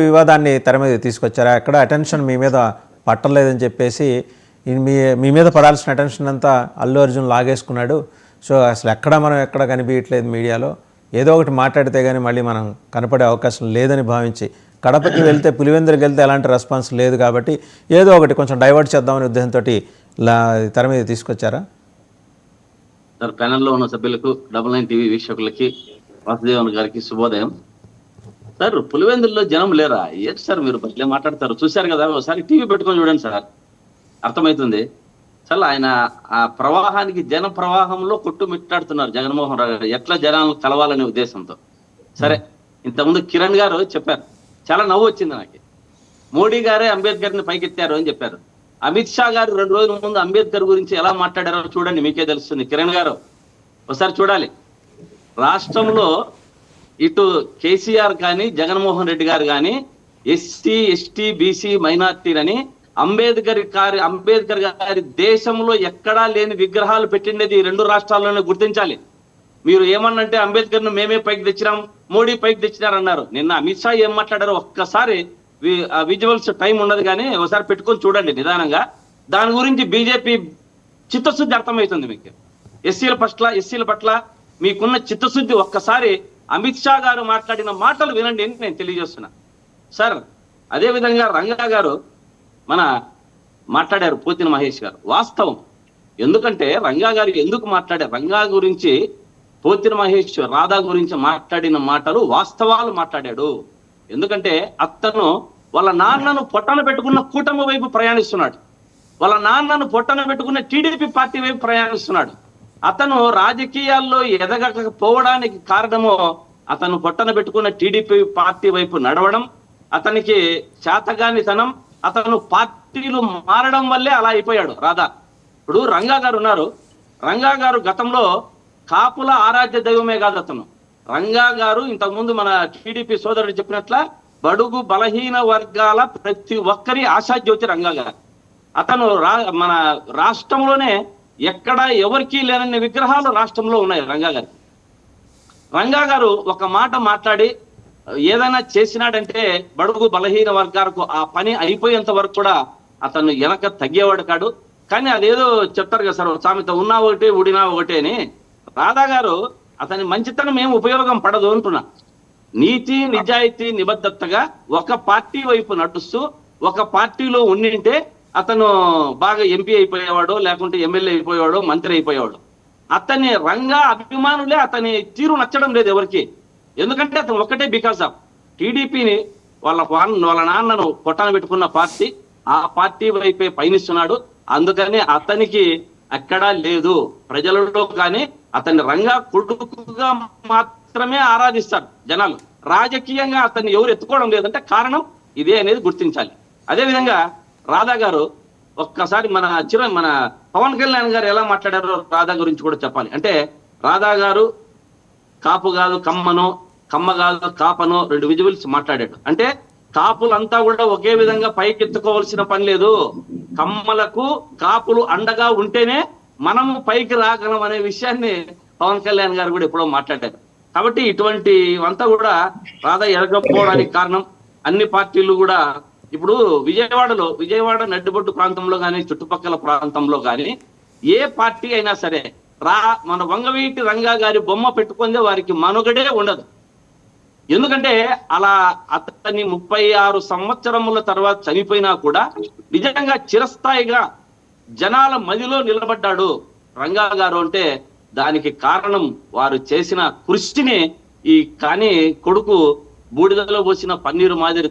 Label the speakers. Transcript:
Speaker 1: వివాదాన్ని తెర మీద తీసుకొచ్చారా? ఎక్కడ అటెన్షన్ మీ మీద పట్టలేదని చెప్పేసి మీ మీ మీద పడాల్సిన అటెన్షన్ అంతా అల్లు అర్జున్ లాగేసుకున్నాడు. సో అసలు ఎక్కడ కనిపించట్లేదు మీడియాలో. ఏదో ఒకటి మాట్లాడితే కానీ మళ్ళీ మనం కనపడే అవకాశం లేదని భావించి కడపకి వెళ్తే పులివెందులకు వెళ్తే ఎలాంటి రెస్పాన్స్ లేదు కాబట్టి ఏదో ఒకటి కొంచెం డైవర్ట్ చేద్దామనే ఉద్దేశంతో తెర మీద తీసుకొచ్చారా?
Speaker 2: సార్, ప్యానెల్లో ఉన్న సభ్యులకు, 99 టీవీ వీక్షకులకి, వాసుదేవన్ గారికి శుభోదయం. సార్, పులివెందుల్లో జనం లేరా? ఏంటి సార్ మీరు బట్లే మాట్లాడతారు? చూశారు కదా, ఒకసారి టీవీ పెట్టుకొని చూడండి సార్, అర్థమవుతుంది. సార్, ఆయన ఆ ప్రవాహానికి, జన ప్రవాహంలో కొట్టుమిట్టాడుతున్నారు జగన్మోహన్ రావు గారు, ఎట్లా జనాలను కలవాలనే ఉద్దేశంతో. సరే, ఇంతకుముందు కిరణ్ గారు చెప్పారు, చాలా నవ్వు వచ్చింది నాకు. మోడీ గారే అంబేద్కర్ని పైకెత్తారు అని చెప్పారు. అమిత్ షా గారు 2 రోజుల ముందు అంబేద్కర్ గురించి ఎలా మాట్లాడారో చూడండి, మీకే తెలుస్తుంది. కిరణ్ గారు ఒకసారి చూడాలి. రాష్ట్రంలో ఇటు కేసీఆర్ కానీ, జగన్మోహన్ రెడ్డి గారు కానీ ఎస్సీ, ఎస్టీ, బీసీ మైనార్టీలని అంబేద్కర్ గారి దేశంలో ఎక్కడా లేని విగ్రహాలు పెట్టిండేది ఈ 2 రాష్ట్రాల్లోనే గుర్తించాలి. మీరు ఏమన్నంటే అంబేద్కర్ను మేమే పైకి తెచ్చినాం, మోడీ పైకి తెచ్చినారన్నారు. నిన్న అమిత్ షా ఏం మాట్లాడారో ఒక్కసారి విజువల్స్ టైం ఉన్నది కానీ ఒకసారి పెట్టుకొని చూడండి నిదానంగా. దాని గురించి బీజేపీ చిత్తశుద్ధి అర్థమవుతుంది మీకు. ఎస్సీల పట్ల మీకున్న చిత్తశుద్ధి ఒక్కసారి అమిత్ షా గారు మాట్లాడిన మాటలు వినండి అని నేను తెలియజేస్తున్నా. సార్, అదేవిధంగా రంగా గారు మాట్లాడారు, పోతిన మహేష్ గారు. వాస్తవం. ఎందుకంటే రంగా గారు ఎందుకు మాట్లాడారు, రంగా గురించి, పోతిన మహేష్ రాధా గురించి మాట్లాడిన మాటలు వాస్తవాలు మాట్లాడాడు. ఎందుకంటే అతను వాళ్ళ నాన్నను పొట్టన పెట్టుకున్న కూటమి వైపు ప్రయాణిస్తున్నాడు, వాళ్ళ నాన్నను పొట్టన పెట్టుకున్న టీడీపీ పార్టీ వైపు ప్రయాణిస్తున్నాడు. అతను రాజకీయాల్లో ఎదగకపోవడానికి కారణము అతను పొట్టన పెట్టుకున్న టీడీపీ పార్టీ వైపు నడవడం, అతనికి చేతగానితనం, అతను పార్టీలు మారడం వల్లే అలా అయిపోయాడు రాధా. ఇప్పుడు రంగా గారు ఉన్నారు. రంగా గారు గతంలో కాపుల ఆరాధ్య దైవమే కాదు అతను. రంగా గారు ఇంతకుముందు మన టీడీపీ సోదరుడు చెప్పినట్ల బడుగు బలహీన వర్గాల ప్రతి ఒక్కరి ఆశాజ్యోతి రంగా గారు. అతను మన రాష్ట్రంలోనే ఎక్కడ ఎవరికీ లేనన్ని విగ్రహాలు రాష్ట్రంలో ఉన్నాయి రంగా గారు. రంగా గారు ఒక మాట మాట్లాడి ఏదైనా చేసినాడంటే బడుగు బలహీన వర్గాలకు ఆ పని అయిపోయేంత వరకు కూడా అతను వెనక తగ్గేవాడు కాడు. కానీ అదేదో చెప్తారు కదా సార్, సామెత, ఉన్నా ఒకటే ఊడినా ఒకటే అని. రాధా గారు అతని మంచితనం ఏం ఉపయోగం పడదు అంటున్నా. నీతి, నిజాయితీ, నిబద్ధతగా ఒక పార్టీ వైపు నడుస్తూ ఒక పార్టీలో ఉండింటే అతను బాగా ఎంపీ అయిపోయేవాడు, లేకుంటే ఎమ్మెల్యే అయిపోయేవాడు, మంత్రి అయిపోయేవాడు. అతని రంగా అభిమానులే అతని తీరు నచ్చడం లేదు ఎవరికి. ఎందుకంటే అతను ఒకటే బికాస్ ఆఫ్ టీడీపీని వాళ్ళ నాన్నను పొట్టాన పెట్టుకున్న పార్టీ, ఆ పార్టీ వైపే పయనిస్తున్నాడు. అందుకని అతనికి ఎక్కడా లేదు ప్రజలలో. కానీ అతన్ని రంగా కొడుకుగా మాత్రమే ఆరాధిస్తారు జనాలు. రాజకీయంగా అతన్ని ఎవరు ఎత్తుకోవడం లేదంటే కారణం ఇదే అనేది గుర్తించాలి. అదేవిధంగా రాధా గారు ఒక్కసారి మన పవన్ కళ్యాణ్ గారు ఎలా మాట్లాడారో రాధా గురించి కూడా చెప్పాలి. అంటే రాధా గారు కాపు కాదు కమ్మనో, కమ్మ కాదు కాపనో 2 విజువల్స్ మాట్లాడాడు. అంటే కాపులంతా కూడా ఒకే విధంగా పైకెత్తుకోవాల్సిన పని లేదు. కమ్మలకు కాపులు అండగా ఉంటేనే మనము పైకి రాగలం అనే విషయాన్ని పవన్ కళ్యాణ్ గారు కూడా ఎప్పుడో మాట్లాడారు. కాబట్టి ఇటువంటివంతా కూడా రాధా ఎరగకపోవడానికి కారణం అన్ని పార్టీలు కూడా. ఇప్పుడు విజయవాడ నడ్డిబొట్టు ప్రాంతంలో కానీ, చుట్టుపక్కల ప్రాంతంలో కానీ ఏ పార్టీ అయినా సరే మన వంగవీటి రంగా గారి బొమ్మ పెట్టుకుందే వారికి మనుగడే ఉండదు. ఎందుకంటే అలా అతన్ని 36 సంవత్సరముల తర్వాత చనిపోయినా కూడా నిజంగా చిరస్థాయిగా జనాల మదిలో నిలబడ్డాడు రంగా గారు. అంటే దానికి కారణం వారు చేసిన కృషిని. కానీ కొడుకు బూడిదలో పోసిన పన్నీరు మాదిరి